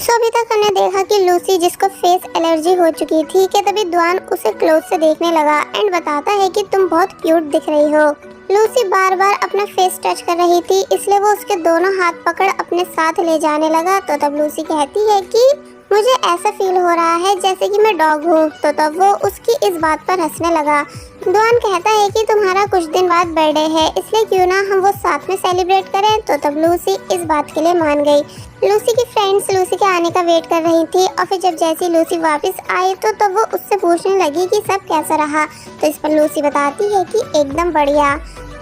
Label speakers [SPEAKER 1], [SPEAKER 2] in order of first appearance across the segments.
[SPEAKER 1] सो अभी तक हमने देखा कि लूसी जिसको फेस एलर्जी हो चुकी थी कि तभी द्वान उसे क्लोज से देखने लगा एंड बताता है कि तुम बहुत क्यूट दिख रही हो। लूसी बार बार अपना फेस टच कर रही थी, इसलिए वो उसके दोनों हाथ पकड़ अपने साथ ले जाने लगा। तो तब लूसी कहती है कि मुझे ऐसा फील हो रहा है जैसे कि मैं डॉग हूँ। तो तब वो उसकी इस बात पर हंसने लगा। द्वान कहता है कि तुम्हारा कुछ दिन बाद बर्थडे है, इसलिए क्यों ना हम वो साथ में सेलिब्रेट करें। तो तब लूसी इस बात के लिए मान गई। लूसी की फ्रेंड्स लूसी के आने का वेट कर रही थी और फिर जब जैसी लूसी वापस आई तो तब वो उससे पूछने लगी कि सब कैसा रहा। तो इस पर लूसी बताती है कि एकदम बढ़िया।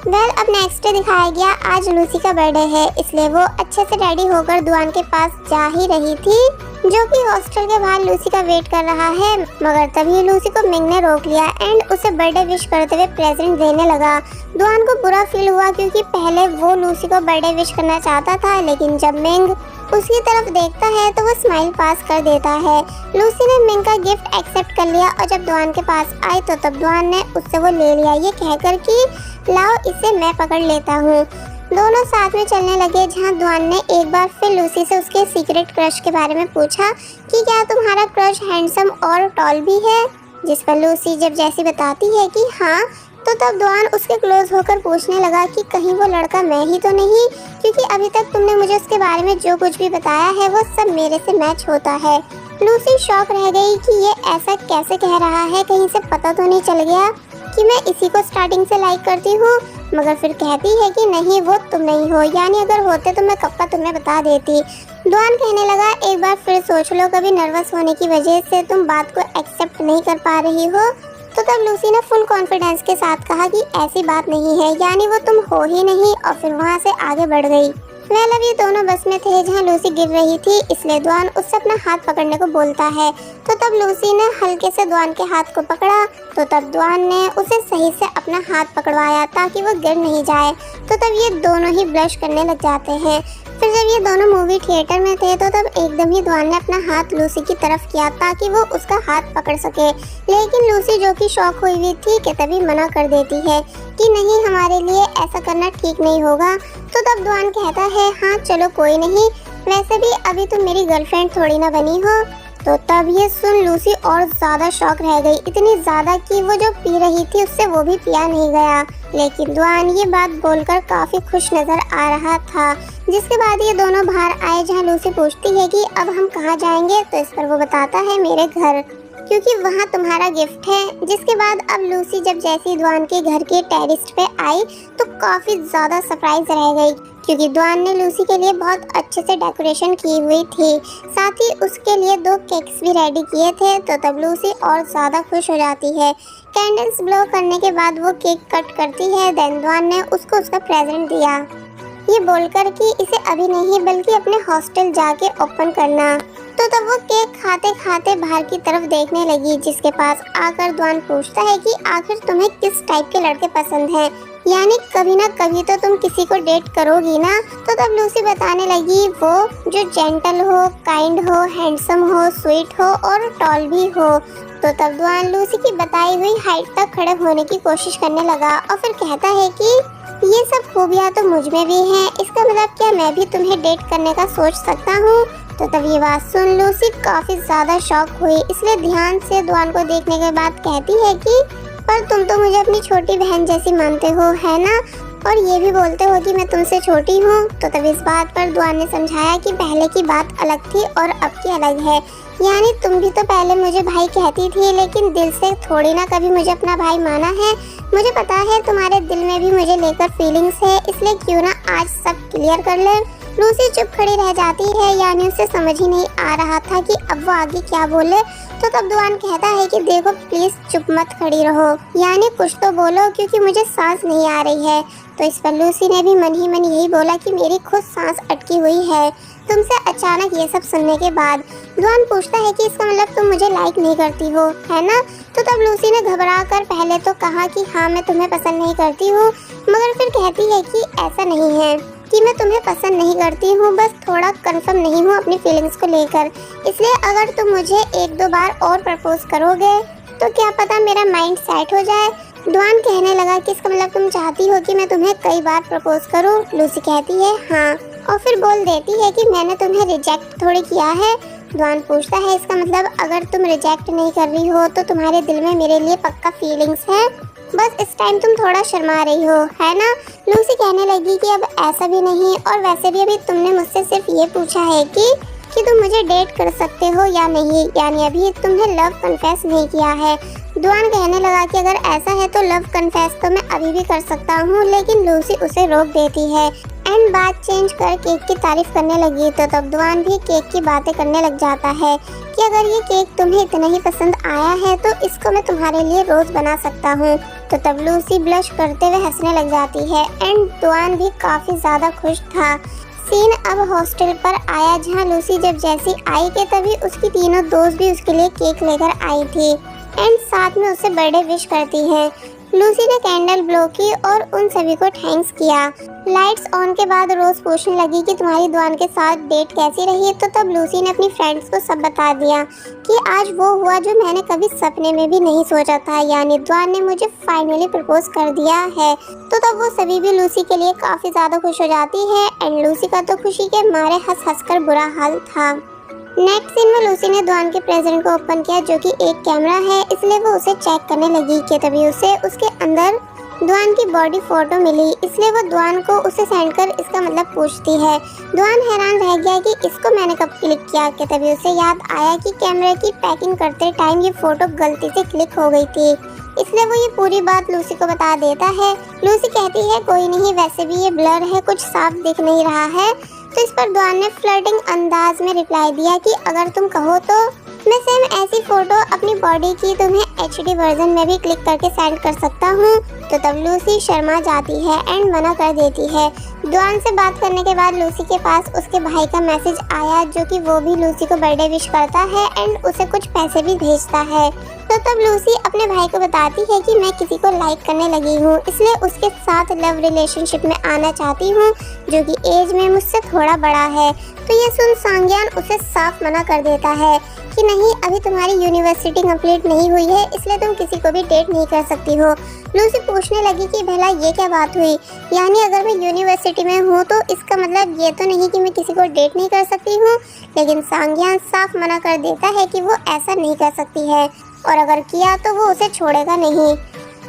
[SPEAKER 1] अब नेक्स्ट डे दिखाया गया। आज लूसी का बर्थडे है, इसलिए वो अच्छे से रेडी होकर द्वान के पास जा ही रही थी, जो कि हॉस्टल के बाहर लूसी का वेट कर रहा है। मगर तभी लूसी को मिंग ने रोक लिया एंड उसे बर्थडे विश करते हुए प्रेजेंट देने लगा। द्वान को बुरा फील हुआ क्योंकि पहले वो लूसी को बर्थडे विश करना चाहता था, लेकिन जब मिंग उसकी तरफ देखता है तो वो स्माइल पास कर देता है। लूसी ने मिंग का गिफ्ट एक्सेप्ट कर लिया और जब द्वान के पास आई तो तब द्वान ने उससे वो ले लिया, ये कहकर कि लाओ इसे मैं पकड़ लेता हूँ। दोनों साथ में चलने लगे, जहाँ द्वान ने एक बार फिर लूसी से उसके सीक्रेट क्रश के बारे में पूछा कि क्या तुम्हारा क्रश हैंडसम और टॉल भी है, जिस पर लूसी जब जैसी बताती है कि हाँ, तो तब द्वान उसके क्लोज होकर पूछने लगा कि कहीं वो लड़का मैं ही तो नहीं, क्योंकि अभी तक तुमने मुझे उसके बारे में जो कुछ भी बताया है वो सब मेरे से मैच होता है। लूसी शॉक रह गई कि ये ऐसा कैसे कह रहा है, कहीं से पता तो नहीं चल गया कि मैं इसी को स्टार्टिंग से लाइक करती हूँ। मगर फिर कहती है कि नहीं, वो तुम नहीं हो, यानी अगर होते तो मैं कब का तुम्हें बता देती। द्वान कहने लगा एक बार फिर सोच लो, कभी नर्वस होने की वजह से तुम बात को एक्सेप्ट नहीं कर पा रही हो। तो तब लूसी ने फुल कॉन्फिडेंस के साथ कहा कि ऐसी बात नहीं है, यानी वो तुम हो ही नहीं, और फिर वहाँ से आगे बढ़ गई। अब ये दोनों बस में थे जहाँ लूसी गिर रही थी, इसलिए द्वान उससे अपना हाथ पकड़ने को बोलता है। तो तब लूसी ने हल्के से द्वान के हाथ को पकड़ा। तो तब द्वान ने उसे सही से अपना हाथ पकड़वाया ताकि वो गिर नहीं जाए। तो तब ये दोनों ही ब्लश करने लग जाते हैं। फिर जब ये दोनों मूवी थिएटर में थे तो तब एकदम ही द्वान ने अपना हाथ लूसी की तरफ किया ताकि वो उसका हाथ पकड़ सके, लेकिन लूसी जो कि शॉक हुई थी कि तभी मना कर देती है कि नहीं, हमारे लिए ऐसा करना ठीक नहीं होगा। तो तब द्वान कहता है हाँ चलो कोई नहीं, वैसे भी अभी तुम मेरी गर्लफ्रेंड थोड़ी ना बनी हो। तो तब ये सुन लूसी और ज़्यादा शॉक रह गई, इतनी ज़्यादा कि वो जो पी रही थी उससे वो भी पिया नहीं गया। लेकिन द्वान ये बात बोलकर काफ़ी खुश नज़र आ रहा था। जिसके बाद ये दोनों बाहर आए, जहाँ लूसी पूछती है कि अब हम कहाँ जाएंगे। तो इस पर वो बताता है मेरे घर, क्योंकि वहाँ तुम्हारा गिफ्ट है। जिसके बाद अब लूसी जब जैसी द्वान के घर के टेरेस पे आई तो काफ़ी ज़्यादा सरप्राइज रह गई, क्योंकि द्वान ने लूसी के लिए बहुत अच्छे से डेकोरेशन की हुई थी, साथ ही उसके लिए 2 केक्स भी रेडी किए थे। तो तब लूसी और ज़्यादा खुश हो जाती है। कैंडल्स ब्लो करने के बाद वो केक कट करती है। देन द्वान ने उसको उसका प्रेजेंट दिया, ये बोलकर कि इसे अभी नहीं बल्कि अपने हॉस्टल जाके ओपन करना। तो तब वो केक खाते खाते बाहर की तरफ देखने लगी, जिसके पास आकर द्वान पूछता है कि आखिर तुम्हें किस टाइप के लड़के पसंद हैं, यानी कभी ना कभी तो तुम किसी को डेट करोगी ना। तो तब लूसी बताने लगी वो जो जेंटल हो, काइंड हो, हैंडसम हो, स्वीट हो और टॉल भी हो। तो तब द्वान लूसी की बताई हुई हाइट तक खड़े होने की कोशिश करने लगा और फिर कहता है कि ये सब खूबियाँ तो मुझ में भी हैं, इसका मतलब क्या मैं भी तुम्हें डेट करने का सोच सकता हूँ। तो तब ये बात सुन लूसी काफ़ी ज़्यादा शॉक हुई, इसलिए ध्यान से द्वान को देखने के बाद कहती है कि पर तुम तो मुझे अपनी छोटी बहन जैसी मानते हो, है ना, और ये भी बोलते हो कि मैं तुमसे छोटी हूँ। तो तब इस बात पर द्वान ने समझाया कि पहले की बात अलग थी और अब की अलग है, यानी तुम भी तो पहले मुझे भाई कहती थी, लेकिन दिल से थोड़ी ना कभी मुझे अपना भाई माना है। मुझे पता है तुम्हारे दिल में भी मुझे लेकर फीलिंग्स है, इसलिए क्यों ना आज सब क्लियर कर ले। लूसी चुप खड़ी रह जाती है, यानी उसे समझ ही नहीं आ रहा था कि अब वो आगे क्या बोले। तो तब द्वान कहता है कि देखो प्लीज चुप मत खड़ी रहो, यानी कुछ तो बोलो क्योंकि मुझे सांस नहीं आ रही है। तो इस पर लूसी ने भी मन ही मन यही बोला कि मेरी खुद सांस अटकी हुई है तुमसे अचानक ये सब सुनने के बाद। द्वान पूछता है कि इसका मतलब तुम मुझे लाइक नहीं करती हो, है ना। तो तब लूसी ने घबरा कर पहले तो कहा कि हाँ मैं तुम्हें पसंद नहीं करती हूँ, मगर फिर कहती है कि ऐसा नहीं है कि मैं तुम्हें पसंद नहीं करती हूँ, बस थोड़ा कंफर्म नहीं हूँ अपनी फीलिंग्स को लेकर, इसलिए अगर तुम मुझे 1-2 बार और प्रपोज करोगे तो क्या पता मेरा माइंड सेट हो जाए। द्वान कहने लगा कि इसका मतलब तुम चाहती हो कि मैं तुम्हें कई बार प्रपोज करूं। लूसी कहती है हाँ, और फिर बोल देती है कि मैंने तुम्हें रिजेक्ट थोड़ी किया है, दुआन पूछता है इसका मतलब अगर तुम रिजेक्ट नहीं कर रही हो तो तुम्हारे दिल में मेरे लिए पक्का फीलिंग्स है, बस इस टाइम तुम थोड़ा शर्मा रही हो, है ना। लूसी कहने लगी कि अब ऐसा भी नहीं, और वैसे भी अभी तुमने मुझसे सिर्फ ये पूछा है कि तुम मुझे डेट कर सकते हो या नहीं, यानी अभी तुमने लव कन्फेस नहीं किया है। दुआन कहने लगा कि अगर ऐसा है तो लव कन्फेस तो मैं अभी भी कर सकता हूँ, लेकिन लूसी उसे रोक देती है एंड बात चेंज कर केक की तारीफ करने लगी। तो तब दुआन भी केक की बातें करने लग जाता है कि अगर ये केक तुम्हें इतना ही पसंद आया है तो इसको मैं तुम्हारे लिए रोज बना सकता हूँ। तो तब लूसी ब्लश करते हुए हंसने लग जाती है एंड दुआन भी काफी ज्यादा खुश था। सीन अब हॉस्टल पर आया जहाँ लूसी जब जैसी आई कि तभी उसकी तीनों दोस्त भी उसके लिए केक लेकर आई थी एंड साथ में उसे बर्थडे विश करती है। लूसी ने कैंडल ब्लो की और उन सभी को थैंक्स किया। लाइट्स ऑन के बाद रोज पूछने लगी कि तुम्हारी दुआन के साथ डेट कैसी रही। तो तब लूसी ने अपनी फ्रेंड्स को सब बता दिया कि आज वो हुआ जो मैंने कभी सपने में भी नहीं सोचा था, यानी दुआन ने मुझे फाइनली प्रपोज कर दिया है। तो तब वो सभी भी लूसी के लिए काफी ज्यादा खुश हो जाती है एंड लूसी का तो खुशी के मारे हंस हंस कर बुरा हाल था। नेक्स्ट सीन में लूसी ने दुआन के प्रेजेंट को ओपन किया जो कि एक कैमरा है, इसलिए वो उसे चेक करने लगी कि तभी उसे उसके अंदर दुआन की बॉडी फोटो मिली, इसलिए वो दुआन को उसे सेंड कर इसका मतलब पूछती है। दुआन हैरान रह गया कि इसको मैंने कब क्लिक किया कि तभी उसे याद आया कि कैमरे की पैकिंग करते टाइम ये फोटो गलती से क्लिक हो गई थी, इसलिए वो ये पूरी बात लूसी को बता देता है। लूसी कहती है कोई नहीं, वैसे भी ये ब्लर है, कुछ साफ दिख नहीं रहा है। तो इस पर दुआन ने फ्लर्टिंग अंदाज में रिप्लाई दिया कि अगर तुम कहो तो मैं सेम ऐसी फोटो अपनी बॉडी की तुम्हें HD वर्जन में भी क्लिक करके सेंड कर सकता हूँ। तो तब लूसी शर्मा जाती है एंड मना कर देती है। दुआन से बात करने के बाद लूसी के पास उसके भाई का मैसेज आया जो कि वो भी लूसी को बर्थडे विश करता है एंड उसे कुछ पैसे भी भेजता है। तो तब लूसी अपने भाई को बताती है कि मैं किसी को लाइक करने लगी हूँ, इसलिए उसके साथ लव रिलेशनशिप में आना चाहती हूँ जो कि एज में मुझसे थोड़ा बड़ा है। तो ये सुन सांग्यान उसे साफ मना कर देता है कि नहीं, अभी तुम्हारी यूनिवर्सिटी कंप्लीट नहीं हुई है, इसलिए तुम किसी को भी डेट नहीं कर सकती हो। लूसी पूछने लगी कि भला ये क्या बात हुई, यानी अगर मैं यूनिवर्सिटी में हूँ तो इसका मतलब ये तो नहीं कि मैं किसी को डेट नहीं कर सकती हूँ। लेकिन सांग्यान साफ मना कर देता है कि वो ऐसा नहीं कर सकती है और अगर किया तो वो उसे छोड़ेगा नहीं।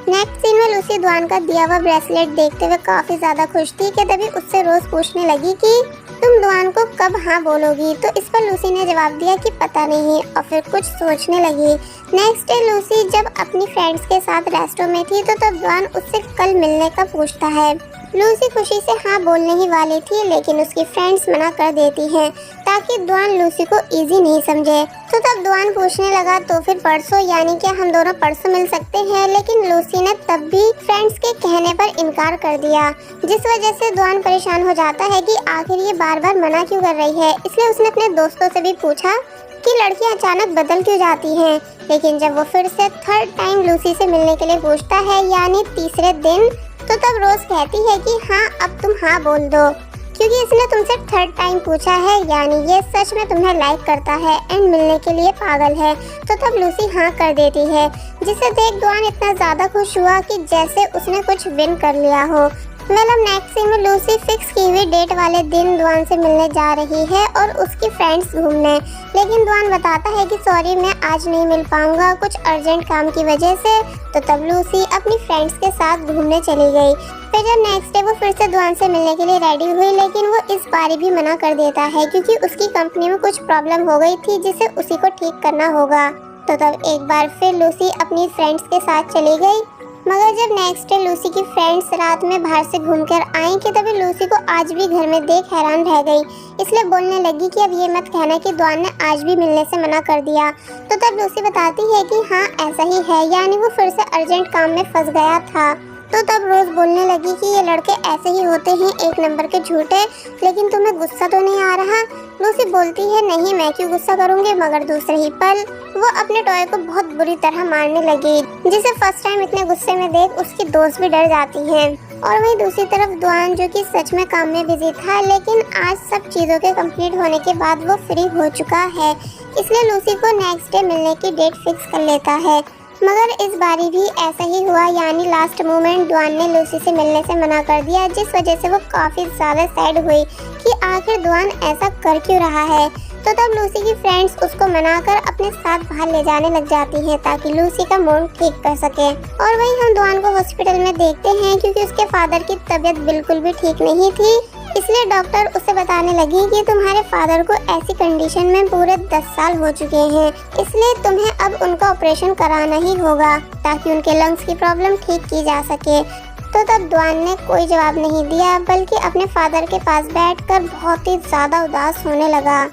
[SPEAKER 1] नेक्स्ट सीन में लूसी दुआन का दिया हुआ ब्रेसलेट देखते हुए काफी ज्यादा खुश थी कि तभी उससे रोज पूछने लगी कि तुम दुआन को कब हाँ बोलोगी। तो इस पर लूसी ने जवाब दिया कि पता नहीं, और फिर कुछ सोचने लगी। नेक्स्ट डे लूसी जब अपनी फ्रेंड्स के साथ रेस्टोरेंट में थी तो तब दुआन उससे कल मिलने का पूछता है। लूसी खुशी से हाँ बोलने ही वाली थी लेकिन उसकी फ्रेंड्स मना कर देती हैं ताकि दुआन लूसी को इजी नहीं समझे। तो तब दुआन पूछने लगा तो फिर परसों, यानी कि हम दोनों परसों मिल सकते हैं, लेकिन लूसी ने तब भी फ्रेंड्स के कहने पर इनकार कर दिया, जिस वजह से दुआन परेशान हो जाता है कि आखिर ये बार बार मना क्यों कर रही है। इसलिए उसने अपने दोस्तों से भी पूछा कि लड़कियां अचानक बदल क्यों जाती हैं। लेकिन जब वो फिर से थर्ड टाइम लूसी से मिलने के लिए पूछता है यानी तीसरे दिन, तो तब रोज कहती है कि हाँ अब तुम हाँ बोल दो क्योंकि इसने तुमसे थर्ड टाइम पूछा है, यानी ये सच में तुम्हें लाइक करता है एंड मिलने के लिए पागल है। तो तब लूसी हाँ कर देती है, जिसे देख दुआन इतना ज्यादा खुश हुआ कि जैसे उसने कुछ विन कर लिया हो। मतलब नेक्स्ट सीन में लूसी फिक्स की हुई डेट वाले दिन दुआन से मिलने जा रही है और उसकी फ्रेंड्स घूमने, लेकिन दुआन बताता है कि सॉरी मैं आज नहीं मिल पाऊंगा कुछ अर्जेंट काम की वजह से। तो तब लूसी अपनी फ्रेंड्स के साथ घूमने चली गई। फिर जब नेक्स्ट डे वो फिर से दुआन से मिलने के लिए रेडी हुई, लेकिन वो इस बार भी मना कर देता है क्योंकि उसकी कंपनी में कुछ प्रॉब्लम हो गई थी जिसे उसी को ठीक करना होगा। तो तब एक बार फिर लूसी अपनी फ्रेंड्स के साथ चली गई, मगर जब नेक्स्ट डे लूसी की फ्रेंड्स रात में बाहर से घूमकर आई कि तभी लूसी को आज भी घर में देख हैरान रह गई, इसलिए बोलने लगी कि अब ये मत कहना कि दुआन ने आज भी मिलने से मना कर दिया। तो तब लूसी बताती है कि हाँ ऐसा ही है, यानी वो फिर से अर्जेंट काम में फंस गया था। तो तब रोज बोलने लगी कि ये लड़के ऐसे ही होते हैं, एक नंबर के झूठे। लेकिन तुम्हें गुस्सा तो नहीं आ रहा? लूसी बोलती है नहीं मैं क्यों गुस्सा करूंगी, मगर दूसरे ही पल वो अपने टॉय को बहुत बुरी तरह मारने लगी, जिसे फर्स्ट टाइम इतने गुस्से में देख उसकी दोस्त भी डर जाती हैं। और वहीं दूसरी तरफ दुआन जो कि सच में काम में बिजी था, लेकिन आज सब चीज़ों के कंप्लीट होने के बाद वो फ्री हो चुका है, इसलिए लूसी को नेक्स्ट डे मिलने की डेट फिक्स कर लेता है। मगर इस बारी भी ऐसा ही हुआ, यानी लास्ट मोमेंट दुआन ने लूसी से मिलने से मना कर दिया, जिस वजह से वो काफ़ी ज़्यादा सैड हुई कि आखिर दुआन ऐसा कर क्यों रहा है। तो तब लूसी की फ्रेंड्स उसको मनाकर अपने साथ बाहर ले जाने लग जाती हैं ताकि लूसी का मूड ठीक कर सके। और वहीं हम दुआन को हॉस्पिटल में देखते हैं क्योंकि उसके फादर की तबीयत बिल्कुल भी ठीक नहीं थी, इसलिए डॉक्टर उसे बताने लगी कि तुम्हारे फादर को ऐसी कंडीशन में पूरे 10 साल हो चुके हैं, इसलिए तुम्हें अब उनका ऑपरेशन कराना ही होगा ताकि उनके लंग्स की प्रॉब्लम ठीक की जा सके। तो तब दुआन ने कोई जवाब नहीं दिया बल्कि अपने फादर के पास बैठकर बहुत ही ज्यादा उदास होने लगा।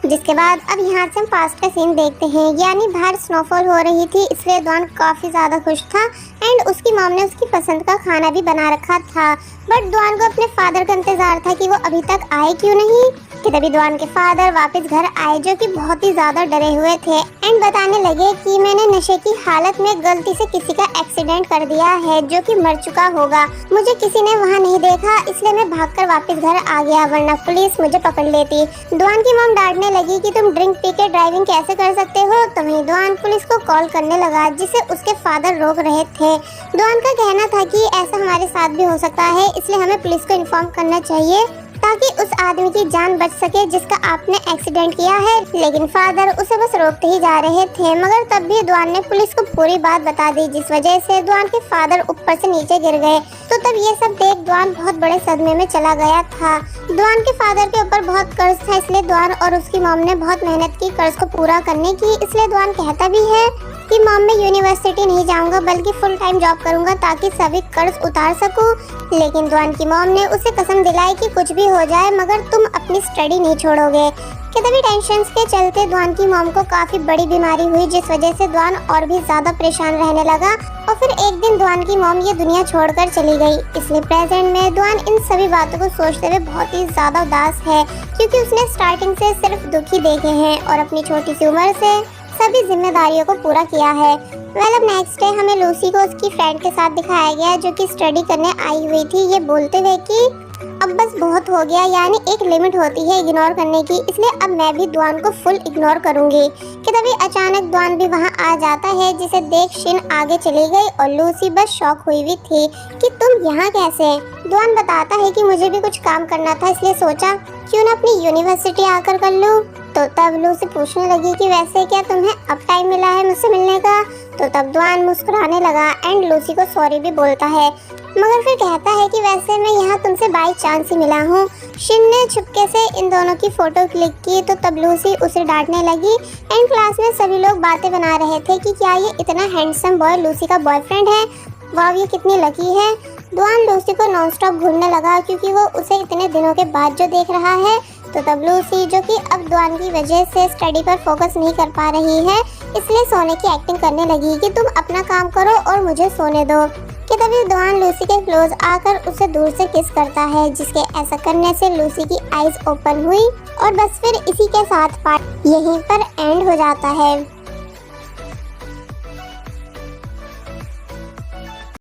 [SPEAKER 1] जिसके बाद अब यहाँ से हम पास्ट का सीन देखते हैं, यानी बाहर स्नोफॉल हो रही थी, इसलिए दुआन काफी ज्यादा खुश था एंड उसकी मॉम ने उसकी पसंद का खाना भी बना रखा था। बट दुआन को अपने फादर का इंतजार था कि वो अभी तक आए क्यों नहीं। कि तभी दुआन के फादर वापस घर आए जो कि बहुत ही ज्यादा डरे हुए थे एंड बताने लगे कि मैंने नशे की हालत में गलती से किसी का एक्सीडेंट कर दिया है जो कि मर चुका होगा। मुझे किसी ने वहाँ नहीं देखा इसलिए मैं भागकर वापस घर आ गया, वरना पुलिस मुझे पकड़ लेती। दुआन की मॉम डांटने लगी कि तुम ड्रिंक पी के ड्राइविंग कैसे कर सकते हो। तो वहीं दुआन पुलिस को कॉल करने लगा जिसे उसके फादर रोक रहे थे। दुआन का कहना था कि ऐसा हमारे साथ भी हो सकता है, इसलिए हमें पुलिस को इन्फॉर्म करना चाहिए ताकि उस आदमी की जान बच सके जिसका आपने एक्सीडेंट किया है। लेकिन फादर उसे बस रोकते ही जा रहे थे, मगर तब भी दुआन ने पुलिस को पूरी बात बता दी जिस वजह से दुआन के फादर ऊपर से नीचे गिर गए। तो तब ये सब देख दुआन बहुत बड़े सदमे में चला गया था। दुआन के फादर के ऊपर बहुत कर्ज था, इसलिए दुआन और उसकी मॉम ने बहुत मेहनत की कर्ज को पूरा करने की। इसलिए दुआन कहता भी है कि मॉम मैं यूनिवर्सिटी नहीं जाऊंगा बल्कि फुल टाइम जॉब करूंगा ताकि सभी कर्ज उतार सकूं। लेकिन दुआन की मॉम ने उसे कसम दिलाई कि कुछ भी हो जाए मगर तुम अपनी स्टडी नहीं छोड़ोगे। कि तभी टेंशन्स के चलते दुआन की मॉम को काफी बड़ी बीमारी हुई जिस वजह से दुआन और भी ज्यादा परेशान रहने लगा। और फिर एक दिन दुआन की मॉम ये दुनिया छोड़कर चली गई। इसलिए प्रेजेंट में दुआन इन सभी बातों को सोचते हुए बहुत ही ज्यादा उदास है क्योंकि उसने स्टार्टिंग से सिर्फ दुख ही देखे हैं और अपनी छोटी सी उम्र से सभी जिम्मेदारियों को पूरा किया है। अब नेक्स्ट डे हमें लूसी को उसकी फ्रेंड के साथ दिखाया गया जो कि स्टडी करने आई हुई थी, ये बोलते हुए कि अब बस बहुत हो गया, यानी एक लिमिट होती है इग्नोर करने की, इसलिए अब मैं भी दुआन को फुल इग्नोर करूंगी। कि तभी अचानक दुआन भी वहां आ जाता है जिसे देख शिन आगे चली गई और लूसी बस शॉक हुई हुई थी कि तुम यहाँ कैसे। दुआन बताता है कि मुझे भी कुछ काम करना था इसलिए सोचा क्यों ना अपनी यूनिवर्सिटी आकर कर लूँ। तो तब लूसी पूछने लगी कि वैसे क्या तुम्हें अब टाइम मिला है मुझसे मिलने का। तो तब दुआन मुस्कुराने लगा एंड लूसी को सॉरी भी बोलता है, मगर फिर कहता है कि वैसे मैं यहाँ तुमसे बाई चांस ही मिला हूँ। शिन ने चुपके से इन दोनों की फोटो क्लिक की तो तब लूसी उसे डांटने लगी एंड क्लास में सभी लोग बातें बना रहे थे कि क्या ये इतना हैंडसम बॉय लूसी का बॉयफ्रेंड है, वाह ये कितनी लकी है। दुआन लूसी को नॉनस्टॉप घूरने लगा क्योंकि वो उसे इतने दिनों के बाद जो देख रहा है। तो तब लूसी जो कि अब दुआन की वजह से स्टडी पर फोकस नहीं कर पा रही है इसलिए सोने की एक्टिंग करने लगी कि तुम अपना काम करो और मुझे सोने दो। कि तभी दुआन लूसी के क्लोज आकर उसे दूर से किस करता है जिसके ऐसा करने से लूसी की आईज ओपन हुई और बस फिर इसी के साथ पार्ट यहीं पर एंड हो जाता है।